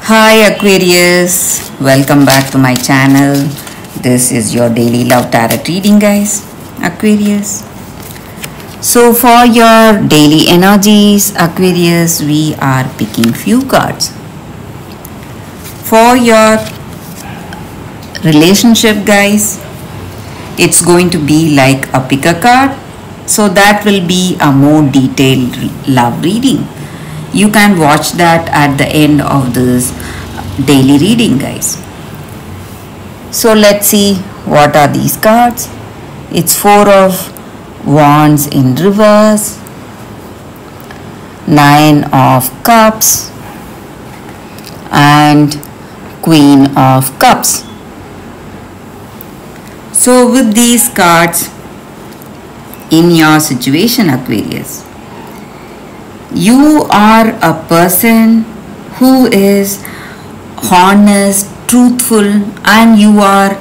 Hi Aquarius, welcome back to my channel. This is your daily love tarot reading, guys. Aquarius. So for your daily energies, Aquarius, we are picking few cards. For your relationship, guys, it's going to be like a pick a card. So that will be a more detailed love reading. You can watch that at the end of this daily reading, guys. So let's see what are these cards. It's Four of Wands in reverse, Nine of Cups, and Queen of Cups. So with these cards, in your situation, Aquarius, you are a person who is honest, truthful, and you are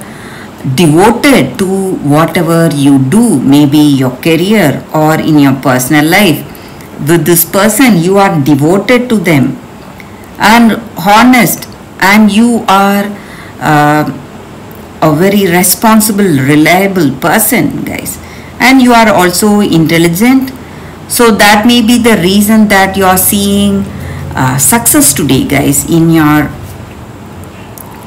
devoted to whatever you do, maybe your career or in your personal life. With this person, you are devoted to them and honest, and you are a very responsible, reliable person, guys. And you are also intelligent. So that may be the reason that you are seeing success today, guys, in your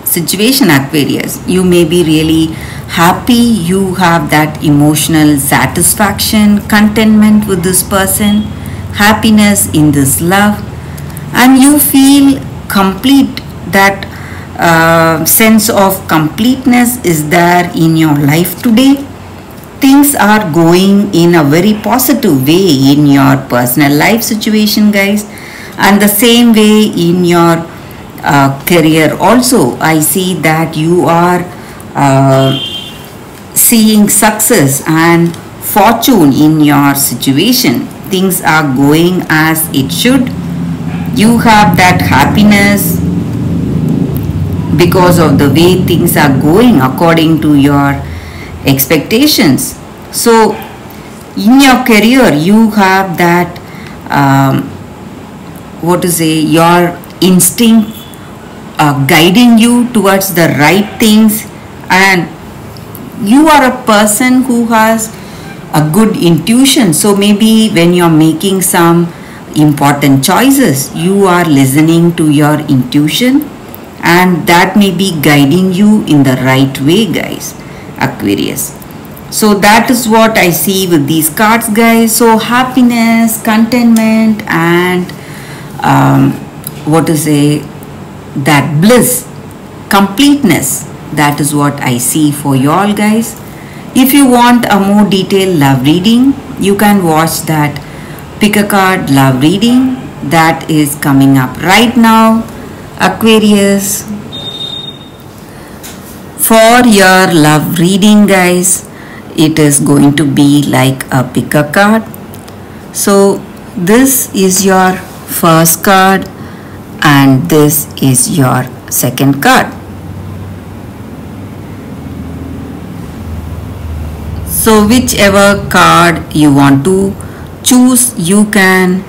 situation, Aquarius. You may be really happy. You have that emotional satisfaction, contentment with this person, happiness in this love, and you feel complete. That sense of completeness is there in your life today. Things are going in a very positive way in your personal life situation, guys, and the same way in your career also. I see that you are seeing success and fortune in your situation. Things are going as it should. You have that happiness because of the way things are going according to your expectations. So in your career, you have that your instinct guiding you towards the right things, and you are a person who has a good intuition. So maybe when you're making some important choices, you are listening to your intuition, and that may be guiding you in the right way, guys, Aquarius. So that is what I see with these cards, guys. So happiness, contentment, and that bliss, completeness, that is what I see for you all, guys. If you want a more detailed love reading, you can watch that pick a card love reading that is coming up right now, Aquarius. For your love reading, guys, it is going to be like a pick a card. So this is your first card and this is your second card. So whichever card you want to choose, you can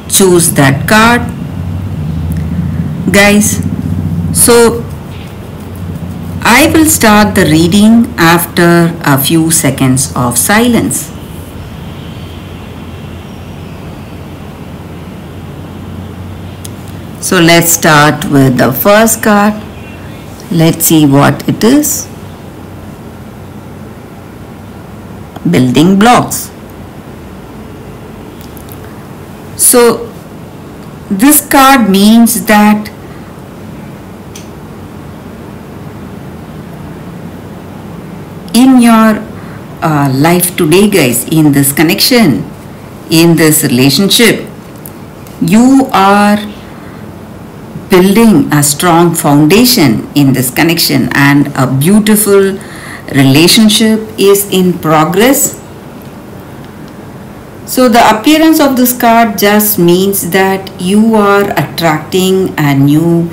choose that card, guys. So I will start the reading after a few seconds of silence. So let's start with the first card. Let's see what it is. Building blocks. So this card means that in your life today, guys, in this connection, in this relationship, you are building a strong foundation in this connection, and a beautiful relationship is in progress. So the appearance of this card just means that you are attracting a new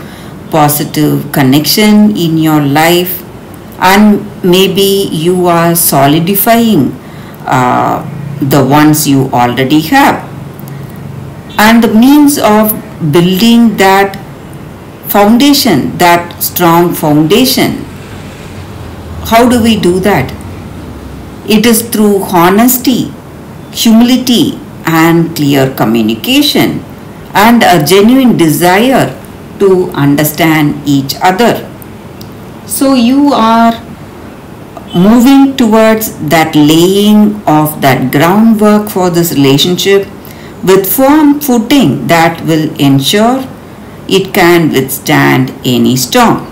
positive connection in your life, and maybe you are solidifying the ones you already have. And the means of building that foundation, that strong foundation. How do we do that? It is through honesty, humility, and clear communication, and a genuine desire to understand each other. So you are moving towards that laying of that groundwork for this relationship with firm footing that will ensure it can withstand any storm.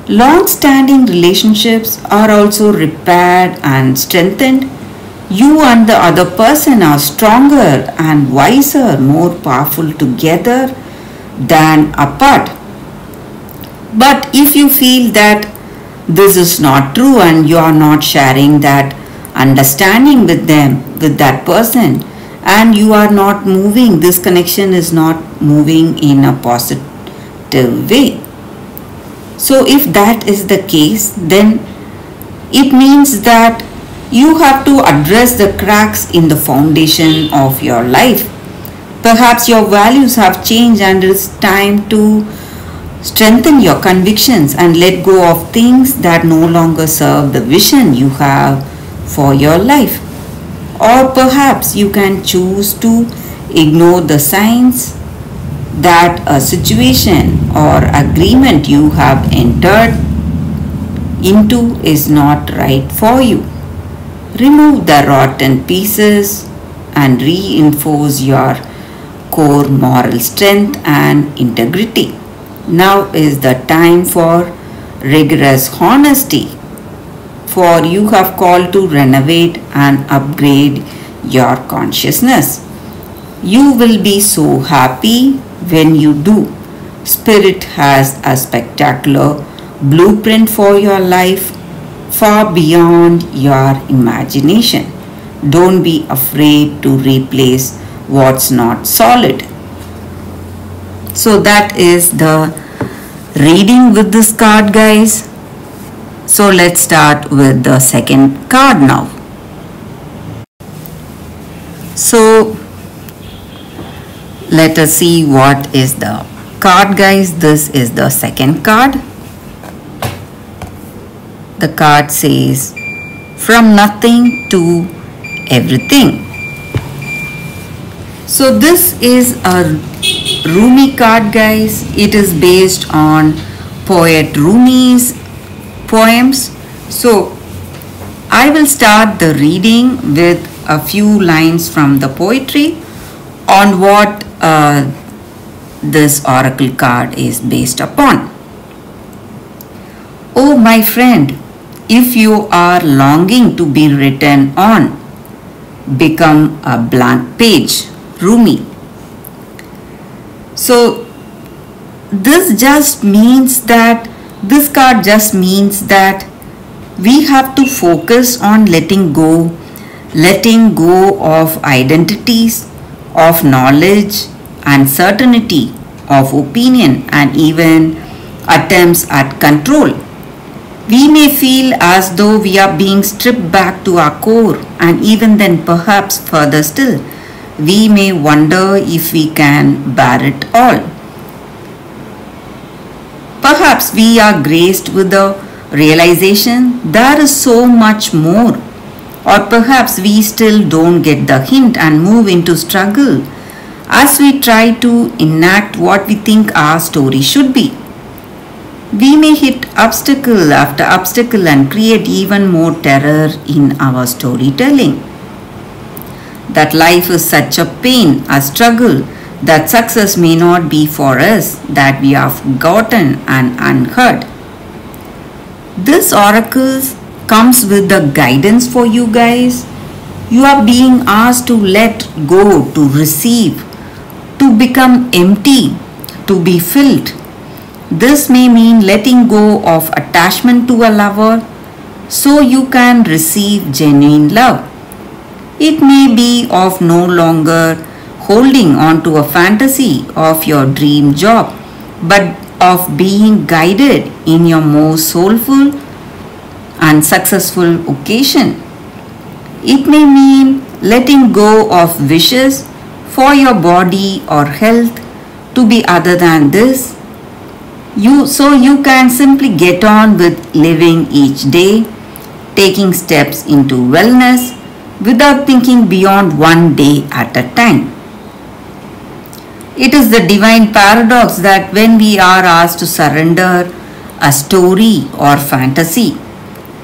Long-standing relationships are also repaired and strengthened. You and the other person are stronger and wiser, more powerful together than apart. But if you feel that this is not true and you are not sharing that understanding with them, with that person, and you are not moving, this connection is not moving in a positive way. So if that is the case, then it means that you have to address the cracks in the foundation of your life. Perhaps your values have changed and it's time to strengthen your convictions and let go of things that no longer serve the vision you have for your life. Or perhaps you can choose to ignore the signs that a situation or agreement you have entered into is not right for you. Remove the rotten pieces and reinforce your core moral strength and integrity. Now is the time for rigorous honesty, for you have called to renovate and upgrade your consciousness. You will be so happy when you do. Spirit has a spectacular blueprint for your life, far beyond your imagination. Don't be afraid to replace what's not solid. So that is the reading with this card, guys. So let's start with the second card now. So let us see what is the card, guys. This is the second card. The card says, from nothing to everything. So this is a Rumi card, guys. It is based on poet Rumi's poems. So I will start the reading with a few lines from the poetry on what this oracle card is based upon. Oh my friend, if you are longing to be written on, become a blank page. Rumi. So this just means that this card just means that we have to focus on letting go of identities, of knowledge and certainty, of opinion and even attempts at control. We may feel as though we are being stripped back to our core, and even then perhaps further still, we may wonder if we can bear it all. Perhaps we are graced with the realization there is so much more, or perhaps we still don't get the hint and move into struggle as we try to enact what we think our story should be. We may hit obstacle after obstacle and create even more terror in our storytelling. That life is such a pain, a struggle, that success may not be for us, that we are forgotten and unheard. This oracle comes with the guidance for you guys. You are being asked to let go, to receive, to become empty, to be filled. This may mean letting go of attachment to a lover so you can receive genuine love. It may be of no longer holding on to a fantasy of your dream job, but of being guided in your most soulful and successful occasion. It may mean letting go of wishes for your body or health to be other than this, You can simply get on with living each day, taking steps into wellness without thinking beyond one day at a time. It is the divine paradox that when we are asked to surrender a story or fantasy,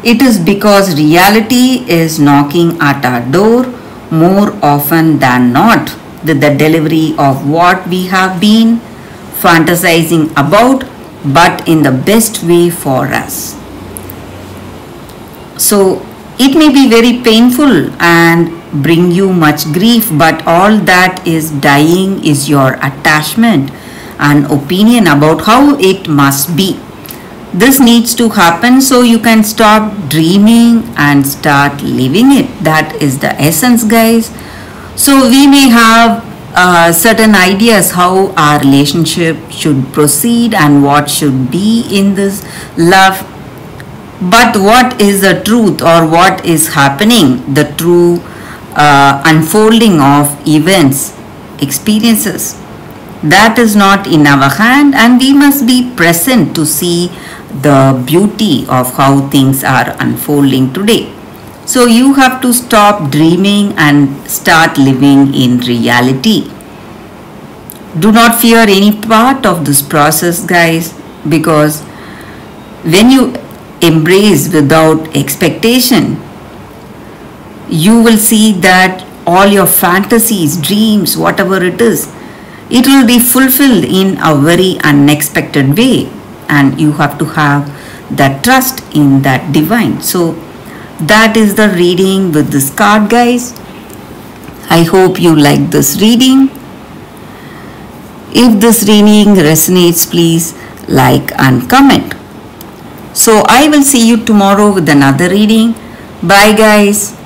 it is because reality is knocking at our door more often than not with the delivery of what we have been fantasizing about, but in the best way for us. So it may be very painful and bring you much grief, but all that is dying is your attachment and opinion about how it must be. This needs to happen so you can stop dreaming and start living it. That is the essence, guys. So we may have certain ideas how our relationship should proceed and what should be in this love, but what is the truth or what is happening, the true unfolding of events, experiences, that is not in our hand, and we must be present to see the beauty of how things are unfolding today. So you have to stop dreaming and start living in reality. Do not fear any part of this process, guys, because when you embrace without expectation, you will see that all your fantasies, dreams, whatever it is, it will be fulfilled in a very unexpected way, and you have to have that trust in that divine. So that is the reading with this card, guys. I hope you like this reading. If this reading resonates, please like and comment. So I will see you tomorrow with another reading. Bye, guys.